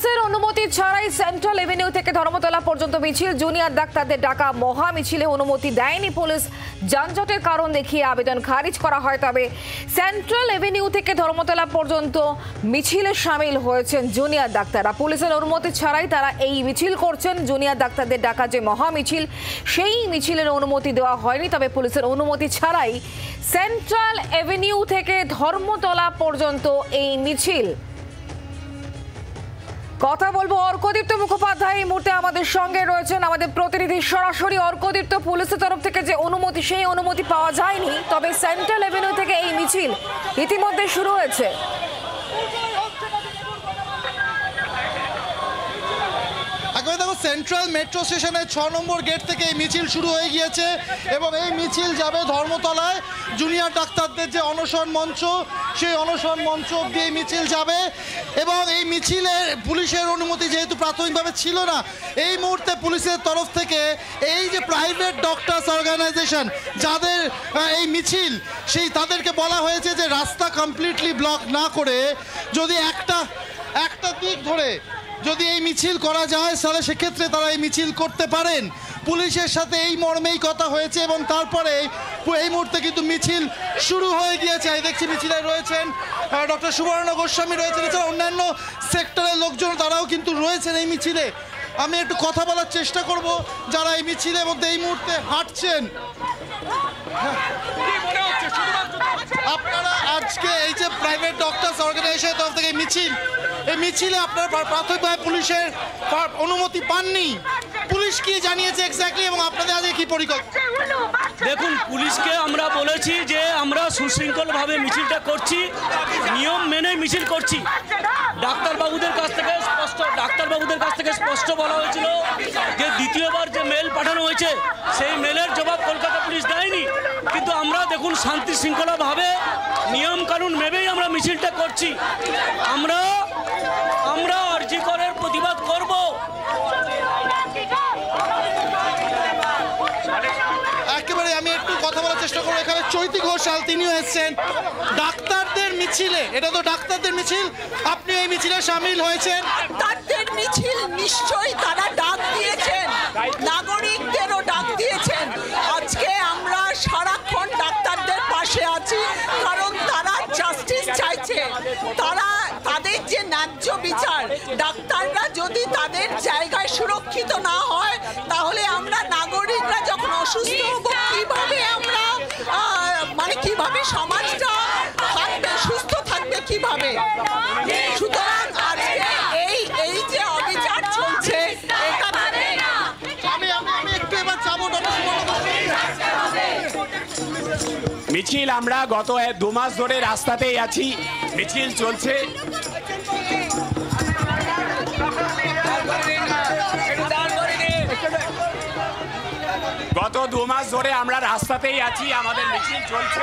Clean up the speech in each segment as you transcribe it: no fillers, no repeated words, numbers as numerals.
পুলিশের অনুমতি ছাড়াই সেন্ট্রাল এভিনিউ থেকে ধর্মতলা পর্যন্ত মিছিল, জুনিয়র ডাক্তারদের ডাকা মহা মিছিলে অনুমতি দেয়নি পুলিশ। যানজটের কারণ দেখিয়ে আবেদন খারিজ করা হয়। তবে সেন্ট্রাল এভিনিউ থেকে ধর্মতলা পর্যন্ত মিছিলে সামিল হয়েছেন জুনিয়র ডাক্তাররা। পুলিশের অনুমতি ছাড়াই তারা এই মিছিল করছেন। জুনিয়র ডাক্তারদের ডাকা যে মহা মিছিল, সেই মিছিলের অনুমতি দেওয়া হয়নি। তবে পুলিশের অনুমতি ছাড়াই সেন্ট্রাল এভিনিউ থেকে ধর্মতলা পর্যন্ত এই মিছিল। কথা বলবো অর্কদীপ্ত মুখোপাধ্যায় এই মুহূর্তে আমাদের সঙ্গে রয়েছেন, আমাদের প্রতিনিধি সরাসরি। অর্কদীপ্ত, পুলিশের তরফ থেকে যে অনুমতি, সেই অনুমতি পাওয়া যায়নি, তবে সেন্ট্রাল এভিনিউ থেকে এই মিছিল ইতিমধ্যে শুরু হয়েছে। সেন্ট্রাল মেট্রো স্টেশনের 6 নম্বর গেট থেকে এই মিছিল শুরু হয়ে গিয়েছে এবং এই মিছিল যাবে ধর্মতলায়। জুনিয়র ডাক্তারদের যে অনশন মঞ্চ, সেই অনশন মঞ্চ অব্দি এই মিছিল যাবে এবং এই মিছিলে পুলিশের অনুমতি যেহেতু প্রাথমিকভাবে ছিল না, এই মুহূর্তে পুলিশের তরফ থেকে এই যে প্রাইভেট ডক্টরস অর্গানাইজেশন যাদের এই মিছিল, সেই তাদেরকে বলা হয়েছে যে রাস্তা কমপ্লিটলি ব্লক না করে যদি একটা দিক ধরে যদি এই মিছিল করা যায় তাহলে সেক্ষেত্রে তারা এই মিছিল করতে পারেন। পুলিশের সাথে এই মর্মেই কথা হয়েছে এবং তারপরে এই মুহূর্তে কিন্তু মিছিল শুরু হয়ে গিয়েছে। দেখছি মিছিলে রয়েছেন ডক্টর সুবর্ণ গোস্বামী, রয়েছেন এছাড়া অন্যান্য সেক্টরের লোকজন, তারাও কিন্তু রয়েছেন এই মিছিলে। আমি একটু কথা বলার চেষ্টা করব যারা এই মিছিলের মধ্যে এই মুহূর্তে হাঁটছেন। আপনারা আজকে এই যে প্রাইভেট ডক্টরস অর্গানাইজেশনের তরফ থেকে মিছিল, এই মিছিলে আপনারা প্রাথমিকভাবে পুলিশের অনুমতি পাননি, পুলিশ কি জানিয়েছে এক্স্যাক্টলি এবং আপনাদের আজকে কি পরিকল্পনা? দেখুন, পুলিশকে আমরা বলেছি যে আমরা সুশৃঙ্খলভাবে মিছিলটা করছি, নিয়ম মেনে মিছিল করছি। ডাক্তারবাবুদের কাছ থেকে স্পষ্ট বলা হয়েছিল যে দ্বিতীয়বার যে মেল পাঠানো হয়েছে সেই মেলের জবাব কলকাতা পুলিশ দেয়নি, কিন্তু আমরা দেখুন শান্তি শৃঙ্খলাভাবে নিয়ম কানুন মেনেই আমরা মিছিলটা করছি। আমরা আরজি করের প্রতিবাদ করব। একেবারে আমি একটু কথা বলার চেষ্টা করবো। এখানে চৈতি ঘোষাল, তিনিও এসেছেন ডাক্তারদের মিছিলে। এটা তো ডাক্তারদের মিছিল, আপনি এই মিছিলে সামিল হয়েছেন। ডাক্তারদের মিছিল নিশ্চয়ই তারা ডাক দিয়েছেন, নাগরিকদেরও ডাক দিয়েছেন। আজকে আমরা সারাক্ষণ ডাক্তারদের পাশে আছি, কারণ তারা জাস্টিস চাইছে। তাদের যে ন্যায্য বিচার, ডাক্তাররা যদি তাদের জায়গায় সুরক্ষিত না হয়, তাহলে আমরা নাগরিকরা যখন অসুস্থ হব, কিভাবে আমরা কিভাবে সমাজটা থাকবে, সুস্থ থাকবে কিভাবে? সুতরাং আজকে এই যে অবিচার চলছে, মিছিল আমরা গত 2 মাস ধরে রাস্তাতেই আছি, মিছিল চলছে। গত 2 মাস ধরে আমরা রাস্তাতেই আছি, আমাদের মিছিল চলছে।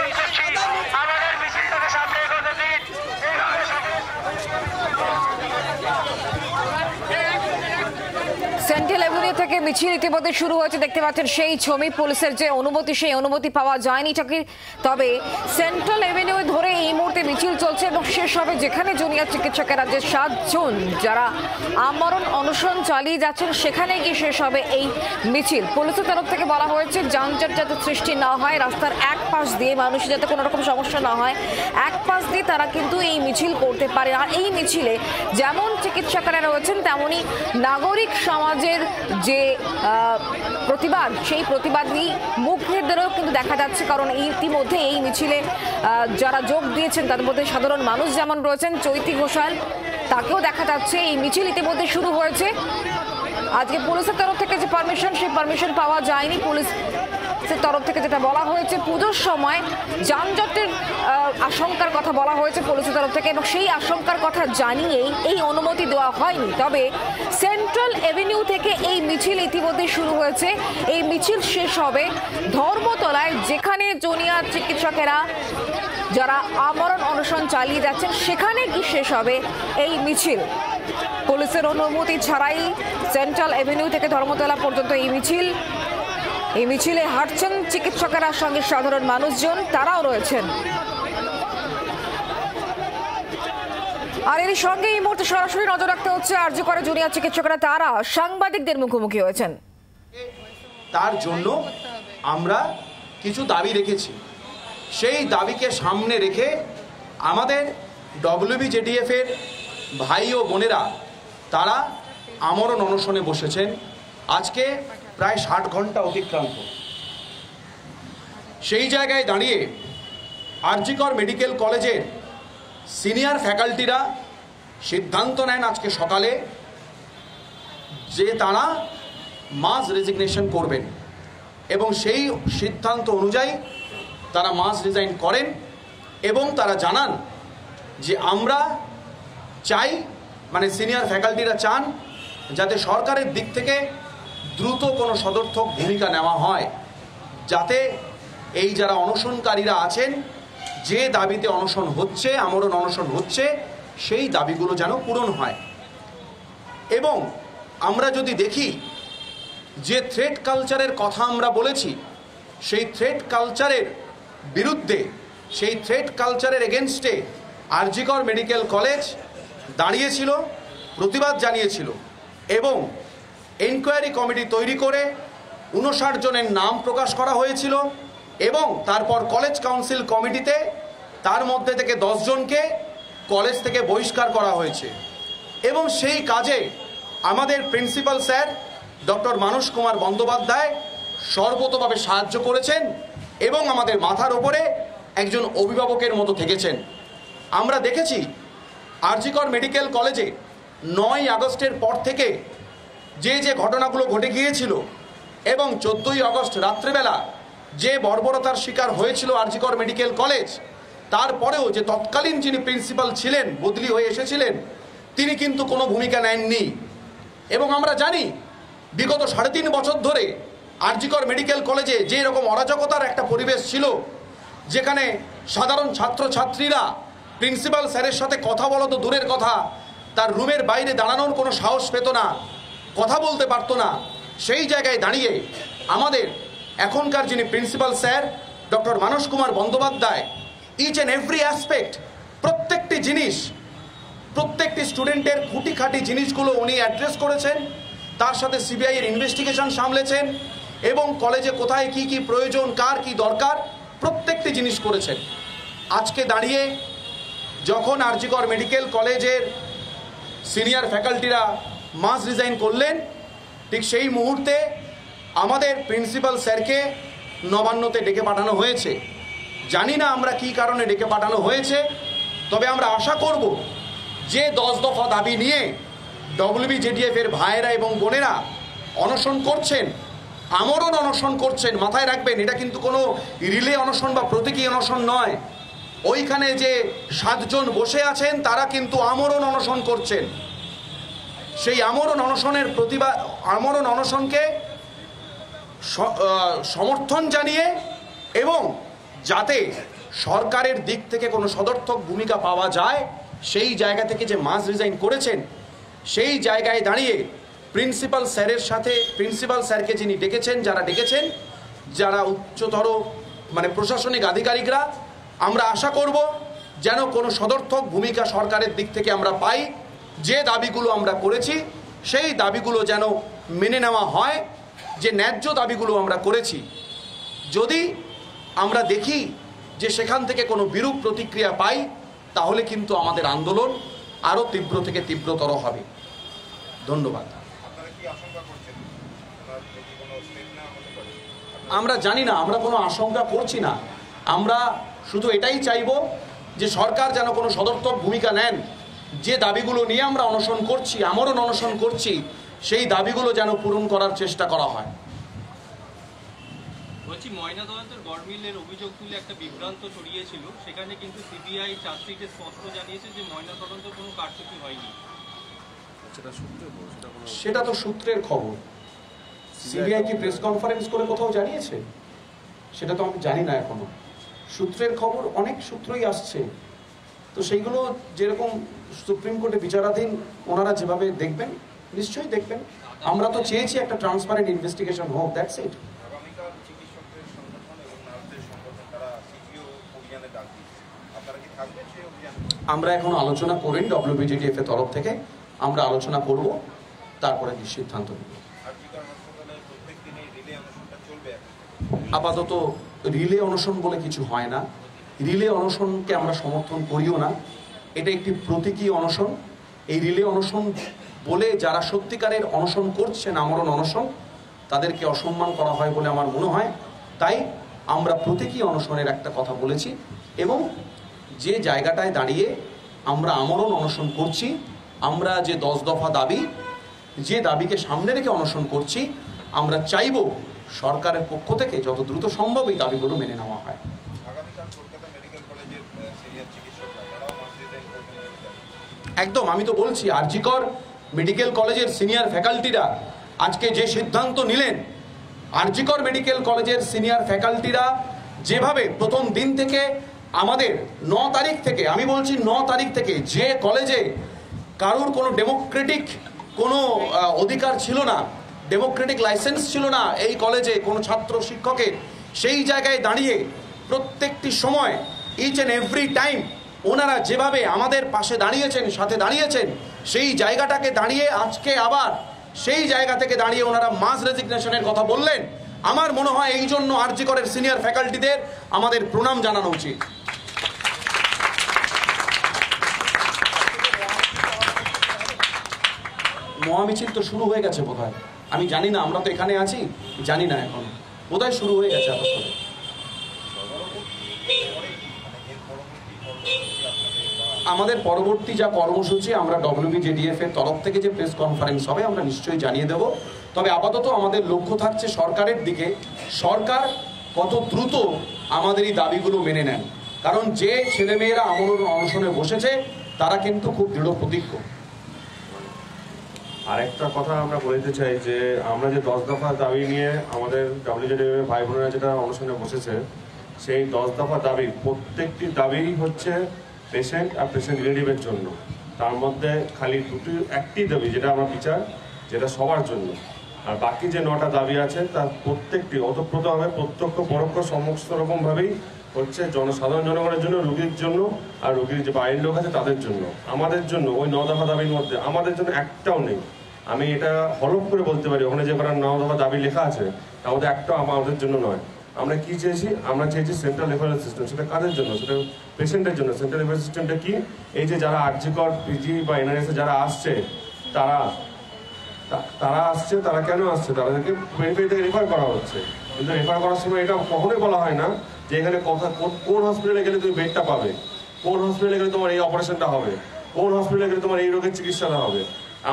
সেন্ট্রাল এভিনিউ থেকে মিছিল ইতিমধ্যে শুরু হয়েছে, দেখতে পাচ্ছেন সেই ছবি। পুলিশের যে অনুমতি, সেই অনুমতি পাওয়া যায়নি। তবে সেন্ট্রাল এভিনিউ ধরে এই মুহূর্তে মিছিল চলছে এবং শেষ হবে যেখানে জুনিয়র চিকিৎসকেরা যে 7 জন যারা আমরণ অনশন চালিয়ে যাচ্ছেন, সেখানে গিয়ে শেষ হবে এই মিছিল। পুলিশের তরফ থেকে বলা হয়েছে যানজট যাতে সৃষ্টি না হয়, রাস্তার এক পাশ দিয়ে মানুষের যাতে কোনো রকম সমস্যা না হয়, এক পাশ দিয়ে তারা কিন্তু এই মিছিল করতে পারে। আর এই মিছিলে যেমন চিকিৎসকেরা রয়েছেন, তেমনই নাগরিক সমাজের যে প্রতিবাদ, সেই প্রতিবাদী মুখদেরও কিন্তু দেখা যাচ্ছে। কারণ ইতিমধ্যে এই মিছিলে যারা যোগ দিয়েছেন তাদের মধ্যে সাধারণ মানুষ যেমন রয়েছেন, চৈতি ঘোষাল, তাকেও দেখা যাচ্ছে। এই মিছিল ইতিমধ্যে শুরু হয়েছে। আজকে পুলিশের তরফ থেকে যে পারমিশন, সেই পারমিশন পাওয়া যায়নি। পুলিশের তরফ থেকে যেটা বলা হয়েছে, পুজোর সময় যানজটের আশঙ্কার কথা বলা হয়েছে পুলিশের তরফ থেকে, এবং সেই আশঙ্কার কথা জানিয়েই এই অনুমতি দেওয়া হয়নি। তবে সেন্ট্রাল এভিনিউ থেকে এই মিছিল ইতিমধ্যে শুরু হয়েছে। এই মিছিল শেষ হবে ধর্মতলায়, যেখানে জুনিয়র চিকিৎসকেরা যারা আমরণ অনশন চালিয়ে যাচ্ছেন, সেখানে কি শেষ হবে এই মিছিল। পুলিশের অনুমতি ছাড়াই সেন্ট্রাল এভিনিউ থেকে ধর্মতলা পর্যন্ত এই মিছিল। এই মিছিলে হাঁটছেন চিকিৎসকেরা, সঙ্গে সাধারণ মানুষজন, তারাও রয়েছেন। আর এর সঙ্গে এই মুহূর্তে সরাসরি নজর রাখতে হচ্ছে আরজি করে জুনিয়র চিকিৎসকরা তারা সাংবাদিকদের মুখোমুখি হয়েছেন। তার জন্য আমরা কিছু দাবি রেখেছি, সেই দাবিকে সামনে রেখে আমাদের WBJDF এর ভাই ও বোনেরা তারা আমরণ অনশনে বসেছেন। আজকে প্রায় 60 ঘন্টা অতিক্রান্ত। সেই জায়গায় দাঁড়িয়ে আরজি কর মেডিকেল কলেজের সিনিয়র ফ্যাকাল্টিরা সিদ্ধান্ত নেন আজকে সকালে যে তারা মাস রেজিগনেশন করবেন, এবং সেই সিদ্ধান্ত অনুযায়ী তারা মাস রিজাইন করেন এবং তারা জানান যে আমরা চাই, মানে সিনিয়র ফ্যাকাল্টিরা চান যাতে সরকারের দিক থেকে দ্রুত কোনো সদর্থক ভূমিকা নেওয়া হয়, যাতে এই যারা অনশনকারীরা আছেন যে দাবিতে অনশন হচ্ছে, আমরণ অনশন হচ্ছে, সেই দাবিগুলো যেন পূরণ হয়। এবং আমরা যদি দেখি যে থ্রেট কালচারের কথা আমরা বলেছি, সেই থ্রেট কালচারের বিরুদ্ধে, সেই থ্রেট কালচারের এগেনস্টে আরজি কর মেডিকেল কলেজ দাঁড়িয়েছিল, প্রতিবাদ জানিয়েছিল এবং এনকোয়ারি কমিটি তৈরি করে 59 জনের নাম প্রকাশ করা হয়েছিল এবং তারপর কলেজ কাউন্সিল কমিটিতে তার মধ্যে থেকে 10 জনকে কলেজ থেকে বহিষ্কার করা হয়েছে। এবং সেই কাজে আমাদের principal sir doctor Manas Kumar Bandyopadhyay সর্বতোভাবে সাহায্য করেছেন এবং আমাদের মাথার ওপরে একজন অভিভাবকের মতো থেকেছেন। আমরা দেখেছি আরজি কর মেডিকেল কলেজে 9 আগস্টের পর থেকে যে যে ঘটনাগুলো ঘটে গিয়েছিল এবং 14ই আগস্ট রাত্রেবেলা যে বর্বরতার শিকার হয়েছিল আরজি কর মেডিকেল কলেজ, তারপরেও যে তৎকালীন যিনি প্রিন্সিপাল ছিলেন, বদলি হয়ে এসেছিলেন, তিনি কিন্তু কোনো ভূমিকা নেননি। এবং আমরা জানি বিগত 3.5 বছর ধরে আরজি কর মেডিকেল কলেজে যে রকম অরাজকতার একটা পরিবেশ ছিল, যেখানে সাধারণ ছাত্রছাত্রীরা প্রিন্সিপাল স্যারের সাথে কথা বলা তো দূরের কথা, তার রুমের বাইরে দাঁড়ানোর কোনো সাহস পেত না, কথা বলতে পারত না। সেই জায়গায় দাঁড়িয়ে আমাদের এখনকার যিনি principal sir doctor Manas Kumar Bandyopadhyay each and every aspect, প্রত্যেকটি জিনিস, প্রত্যেকটি স্টুডেন্টের খুঁটিখাটি জিনিসগুলো উনি অ্যাড্রেস করেছেন, তার সাথে সিবিআই এর ইনভেস্টিগেশন সামলেছেন এবং কলেজে কোথায় কি কি প্রয়োজন, কার কি দরকার, প্রত্যেকটি জিনিস করেছেন। আজকে দাঁড়িয়ে যখন আরজি কর মেডিকেল কলেজের সিনিয়র ফ্যাকাল্টিরা মাস রিজাইন করলেন, ঠিক সেই মুহূর্তে আমাদের প্রিন্সিপাল স্যারকে নবান্নতে ডেকে পাঠানো হয়েছে। জানি না আমরা কি কারণে ডেকে পাঠানো হয়েছে, তবে আমরা আশা করব যে 10 দফা দাবি নিয়ে WBJDF এর ভাইয়েরা এবং বোনেরা অনশন করছেন, আমরণ অনশন করছেন, মাথায় রাখবেন এটা কিন্তু কোনো রিলে অনশন বা প্রতীকী অনশন নয়। ওইখানে যে 7 জন বসে আছেন তারা কিন্তু আমরণ অনশন করছেন। সেই আমরণ অনশনের প্রতিবাদ, আমরণ অনশনকে সমর্থন জানিয়ে এবং যাতে সরকারের দিক থেকে কোনো সদর্থক ভূমিকা পাওয়া যায়, সেই জায়গা থেকে যে মাস রিজাইন করেছেন, সেই জায়গায় দাঁড়িয়ে প্রিন্সিপাল স্যারের সাথে, প্রিন্সিপাল স্যারকে যিনি ডেকেছেন, যারা ডেকেছেন, যারা উচ্চতর মানে প্রশাসনিক আধিকারিকরা, আমরা আশা করব যেন কোনো সদর্থক ভূমিকা সরকারের দিক থেকে আমরা পাই। যে দাবিগুলো আমরা করেছি সেই দাবিগুলো যেন মেনে নেওয়া হয়, যে ন্যায্য দাবিগুলো আমরা করেছি। যদি আমরা দেখি যে সেখান থেকে কোনো বিরূপ প্রতিক্রিয়া পাই, তাহলে কিন্তু আমাদের আন্দোলন আরও তীব্র থেকে তীব্রতর হবে। ধন্যবাদ। আমরা জানি না, আমরা কোনো আশঙ্কা করছি না, আমরা শুধু এটাই চাইব যে সরকার যেন কোনো সদর্থক ভূমিকা নেন। যে দাবিগুলো নিয়ে আমরা অনশন করছি, আমরণ অনশন করছি, সেই দাবিগুলো যেন পূরণ করার চেষ্টা করা হয়। বলছি, ময়নাতদন্তের গড়মিলের অভিযোগ তুলে একটা বিভ্রান্ত ছড়িয়েছিল, সেখানে কিন্তু সিবিআই চার্জশিটে স্পষ্ট জানিয়েছে যে ময়নাতদন্তের কোনো কারচুপি হয়নি। সেটা তো সূত্রের খবর। সিবিআই কি প্রেস কনফারেন্স করে কোথাও জানিয়েছে? সেটা তো আমি জানি না এখনো। সূত্রের খবর অনেক সূত্রই আসছে, তো সেইগুলো যেরকম সুপ্রিম কোর্টে বিচারাধীন ওনারা যেভাবে দেখবেন নিশ্চয়ই দেখবেন। আমরা তো চেয়েছি একটা ট্রান্সপারেন্ট ইনভেস্টিগেশন হোক, দ্যাটস ইট। চিকিৎসকদের সংগঠন এবং নার্সদের সংগঠন তারা সিপিও অভিযানে ডাক দিচ্ছে, আপনারা কি থাকবেন সেই অভিযানে? আমরা এখন আলোচনা করি WBJDF এর তরফ থেকে, আমরা আলোচনা করব, তারপরে সিদ্ধান্ত নেব। আপাতত রিলে অনশন বলে কিছু হয় না, রিলে অনশনকে আমরা সমর্থন করিও না, এটা একটি প্রতীকী অনশন। এই রিলে অনশন বলে যারা সত্যিকারের অনশন করছেন, আমরণ অনশন, তাদেরকে অসম্মান করা হয় বলে আমার মনে হয়। তাই আমরা প্রতীকী অনশনের একটা কথা বলেছি, এবং যে জায়গাটায় দাঁড়িয়ে আমরা আমরণ অনশন করছি, আমরা যে 10 দফা দাবি, যে দাবিকে সামনে রেখে অনশন করছি, আমরা চাইব সরকারের পক্ষ থেকে যত দ্রুত সম্ভব এই দাবিগুলো মেনে নেওয়া হয়। একদম, আমি তো বলছি আরজিকর মেডিকেল কলেজের সিনিয়র ফ্যাকাল্টিরা আজকে যে সিদ্ধান্ত নিলেন, আরজিকর মেডিকেল কলেজের সিনিয়র ফ্যাকাল্টিরা যেভাবে প্রথম দিন থেকে আমাদের 9 তারিখ থেকে, আমি বলছি 9 তারিখ থেকে, যে কলেজে কারোর কোনো ডেমোক্রেটিক কোনো অধিকার ছিল না, ডেমোক্রেটিক লাইসেন্স ছিল না এই কলেজে কোনো ছাত্র শিক্ষকের, সেই জায়গায় দাঁড়িয়ে প্রত্যেকটি সময় ইচ অ্যান্ড এভরি টাইম ওনারা যেভাবে আমাদের পাশে দাঁড়িয়েছেন, সাথে দাঁড়িয়েছেন, সেই জায়গাটাকে দাঁড়িয়ে আজকে আবার সেই জায়গা থেকে দাঁড়িয়ে ওনারা মাস রেজিগনেশনের কথা বললেন। আমার মনে হয় এই জন্য আরজিকরের সিনিয়র ফ্যাকাল্টিদের আমাদের প্রণাম জানানো উচিত। মহামিছিল তো শুরু হয়ে গেছে বোধহয়, আমি জানি না, আমরা তো এখানে আছি, জানি না, এখন বোধহয় শুরু হয়ে গেছে এতক্ষণে। আমাদের পরবর্তী যা কর্মসূচি, আমরা WBJDF এর তরফ থেকে যে প্রেস কনফারেন্স হবে আমরা নিশ্চয়ই জানিয়ে দেব। তবে আপাতত আমাদের লক্ষ্য থাকছে সরকারের দিকে, সরকার কত দ্রুত আমাদের এই দাবিগুলো মেনে নেন, কারণ যে ছেলেমেয়েরা আমরণ অনশনে বসেছে তারা কিন্তু খুব দৃঢ় প্রতিজ্ঞ। আরেকটা কথা আমরা বলতে চাই যে আমরা যে 10 দফা দাবি নিয়ে আমাদের WBJDF ভাই বোনেরা যেটা অনশনে বসেছে, সেই 10 দফা দাবি প্রত্যেকটি দাবি হচ্ছে পেশেন্ট আর পেশেন্ট রিলেটিভের জন্য। তার মধ্যে খালি একটি দাবি যেটা আমরা বিচার, যেটা সবার জন্য, আর বাকি যে 9টা দাবি আছে তার প্রত্যেকটি ওতপ্রোতভাবে প্রত্যক্ষ পরোক্ষ সমস্ত রকমভাবেই হচ্ছে সাধারণ জনগণের জন্য, রোগীর জন্য, আর রোগীর যে বাইরের লোক আছে তাদের জন্য। আমাদের জন্য ওই 9 দফা দাবির মধ্যে আমাদের জন্য একটাও নেই। আমি এটা হলফ করে বলতে পারি, ওখানে যে করার 9 দফা দাবি লেখা আছে তার মধ্যে একটাও আমাদের জন্য নয়। আমরা কি চেয়েছি? আমরা চেয়েছি সেন্ট্রাল রেফারেল সিস্টেম। সেটা কাদের জন্য? সেটা পেশেন্টের জন্য। সেন্ট্রাল রেফারেল সিস্টেমটা কি? এই যে যারা আরজিকর, পিজি বা NRS এ যারা আসছে, তারা আসছে, তারা কেন আসছে? তাদেরকে ভেরিফাই থেকে রেফার করা হচ্ছে, কিন্তু রেফার করার সময় এটা কখনোই বলা হয় না যে এখানে কোন হসপিটালে গেলে তুমি বেডটা পাবে, কোন হসপিটালে গেলে তোমার এই অপারেশনটা হবে, কোন হসপিটালে গেলে তোমার এই রোগের চিকিৎসাটা হবে।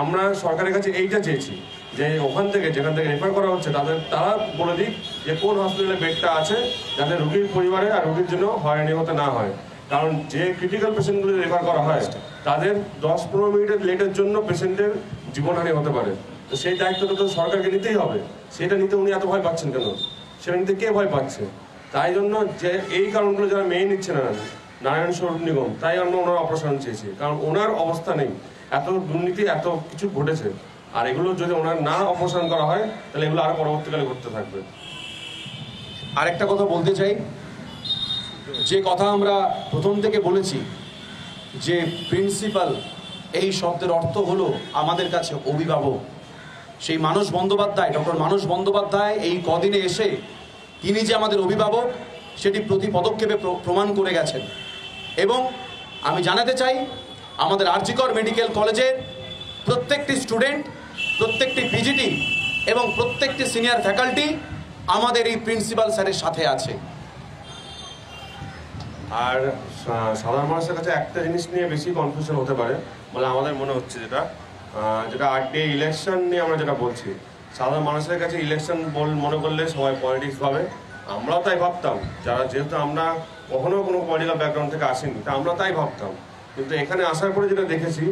আমরা সরকারের কাছে এইটা চেয়েছি যে ওখান থেকে, যেখান থেকে রেফার করা হচ্ছে, তারা বলে দিক যে কোন হসপিটালে বেডটা আছে, যাতে রোগীর পরিবারে আর রোগীর জন্য হয়রানি হতে না হয়। কারণ যে ক্রিটিক্যাল পেশেন্টগুলো রেফার করা হয় তাদের 10-15 মিনিটের লেটের জন্য পেশেন্টের জীবনহানি হতে পারে। তো সেই দায়িত্বটা তো সরকারকে নিতেই হবে। সেটা নিতে উনি এত ভয় পাচ্ছেন কেন? সেটা নিতে কে ভয় পাচ্ছে? তাই জন্য যে এই কারণগুলো যারা মেনে নিচ্ছে না নারায়ণ স্বরূপ নিগম, তাই আমরা ওনার অপারেশন চেয়েছি। কারণ ওনার অবস্থা নেই, এত দুর্নীতি, এত কিছু ঘটেছে, আর এগুলো যদি ওনার না অপারেশন করা হয় তাহলে এগুলো আরো পরবর্তীকালে ঘটতে থাকবে। আরেকটা কথা বলতে চাই, যে কথা আমরা প্রথম থেকে বলেছি যে প্রিন্সিপাল এই শব্দের অর্থ হলো আমাদের কাছে অভিভাবক। সেই মানস বন্দ্যোপাধ্যায়, ডক্টর মানস বন্দ্যোপাধ্যায় এই কদিনে এসে তিনি যে আমাদের অভিভাবক সেটি প্রতি পদক্ষেপে প্রমাণ করে গেছেন। এবং আমি জানাতে চাই আমাদের আরজিকর মেডিকেল কলেজের প্রত্যেকটি স্টুডেন্ট, প্রত্যেকটি পিজিটি এবং প্রত্যেকটি সিনিয়র ফ্যাকাল্টি আমাদের এই প্রিন্সিপাল স্যারের সাথে আছে। আর সাধারণ মানুষের কাছে একটা জিনিস নিয়ে বেশি কনফিউশন হতে পারে বলে আমাদের মনে হচ্ছে, যেটা RDA ইলেকশন নিয়ে আমরা যেটা বলছি, সাধারণ মানুষের কাছে ইলেকশন মনে করলে সবাই পলিটিক্স ভাবে। আমরাও তাই ভাবতাম, যেহেতু আমরা কখনো কোনো পলিটিক্যাল ব্যাকগ্রাউন্ড থেকে আসিনি, তা আমরা তাই ভাবতাম। কিন্তু এখানে আসার পরে যেটা দেখেছি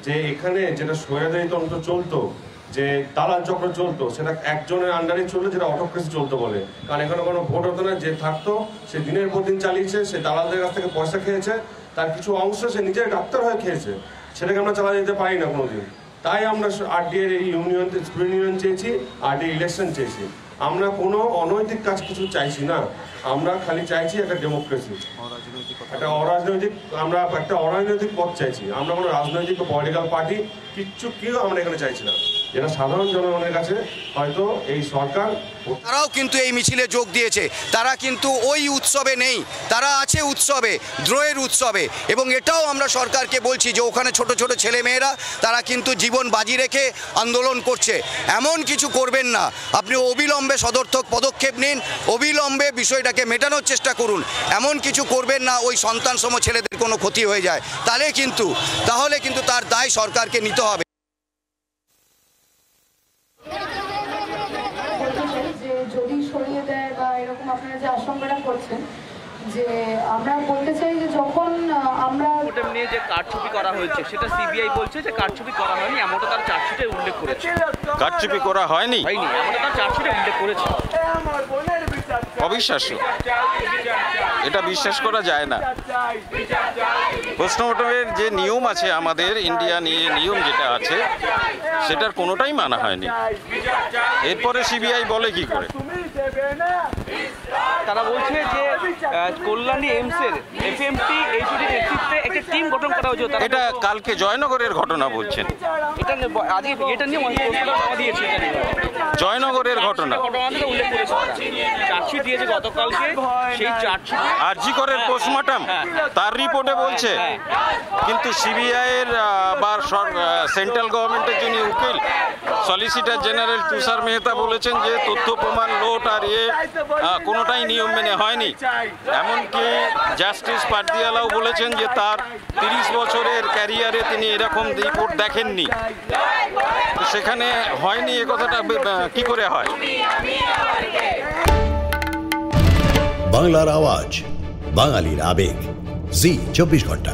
যে এখানে যেটা স্বৈরাচারী তন্ত্র চলতো, যে দালাল চক্র চলতো, সেটা একজনের আন্ডারে চলতো, যেটা অটোক্রেসি চলতো বলে। কারণ এখানে কোনো ভোট হতো না, যে থাকতো সে দিনের পর দিন চালিয়েছে, সে দালালদের কাছ থেকে পয়সা খেয়েছে, তার কিছু অংশ সে নিজের ডাক্তার হয়ে খেয়েছে, সেটাকে আমরা চালা দিতে পারি না কোনোদিন। তাই আমরা RDA এই স্টুডেন্ট ইউনিয়ন চেয়েছি, RDA ইলেকশন চেয়েছি। আমরা কোনো অনৈতিক কাজ কিছু চাইছি না। আমরা খালি চাইছি একটা ডেমোক্রেসি, একটা অরাজনৈতিক, আমরা একটা অরাজনৈতিক পথ চাইছি। আমরা কোনো রাজনৈতিক পলিটিক্যাল পার্টি কেউ আমরা এখানে চাইছি না, যেটা সাধারণ জনগণের কাছে হয়তো এই সরকার। তারাও কিন্তু এই মিছিলে যোগ দিয়েছে, তারা কিন্তু ওই উৎসবে নেই, তারা আছে উৎসবে, দ্রোহের উৎসবে। এবং এটাও আমরা সরকারকে বলছি যে ওখানে ছোট ছোট ছেলে মেয়েরা তারা কিন্তু জীবন বাজি রেখে আন্দোলন করছে। এমন কিছু করবেন না, আপনি অবিলম্বে সদর্থক পদক্ষেপ নিন, অবিলম্বে বিষয়টাকে মেটানোর চেষ্টা করুন। এমন কিছু করবেন না ওই সন্তানসম ছেলেদের কোনো ক্ষতি হয়ে যায়, তাহলে কিন্তু তার দায় সরকারকে নিতে হবে। যদি সরিয়ে দেয় বা এরকম আপনারা যে আশঙ্কাটা করছেন, যে আমরা বলতে চাই যে যখন আমরা নিয়ে যে কারচুপি করা হয়েছে সেটা সিবিআই বলছে যে কারচুপি করা হয়নি, এমনটা তার চার্জশিটে উল্লেখ করেছে। কারচুপি করা হয়নি, এমনটা তার চার্জশিটে উল্লেখ করেছে। অবিশ্বাস্য, এটা বিশ্বাস করা যায় না। পোস্টমর্টমের যে নিয়ম আছে আমাদের ইন্ডিয়া নিয়ে নিয়ম যেটা আছে সেটার কোনোটাই মানা হয়নি। এরপরে সিবিআই বলে কি করে? তারা বলছে যে কল্যাণী এইমসের এফএমটি এইচডি নেতৃত্বে একটা টিম গঠন করা হয়েছে। এটা কালকে জয়নগরের ঘটনা বলছেন? এটা আজকে এটা নিয়ে জমা দিয়েছে, জয়নগরের ঘটনা উল্লেখ করেছে। চার্জশিট দিয়েছে গতকালকে, সেই চার্জশিট আরজি করের পোস্টমর্টম তার রিপোর্টে বলছে। কিন্তু সিবিআই এর বা সেন্ট্রাল গভর্নমেন্টের যিনি উকিল সলিসিটর জেনারেল তুষার মেহতা বলেছেন যে তথ্য প্রমাণ লোট আর কোনোটাই নিয়ম মেনে হয়নি। এমনকি জাস্টিস পারদিয়ালাও বলেছেন যে তার 30 বছরের ক্যারিয়ারে তিনি এরকম রিপোর্ট দেখেননি। সেখানে হয়নি এ কথাটা কি করে হয়? বাংলার আওয়াজ, বাঙালির আবেগ, জি 24 ঘন্টা।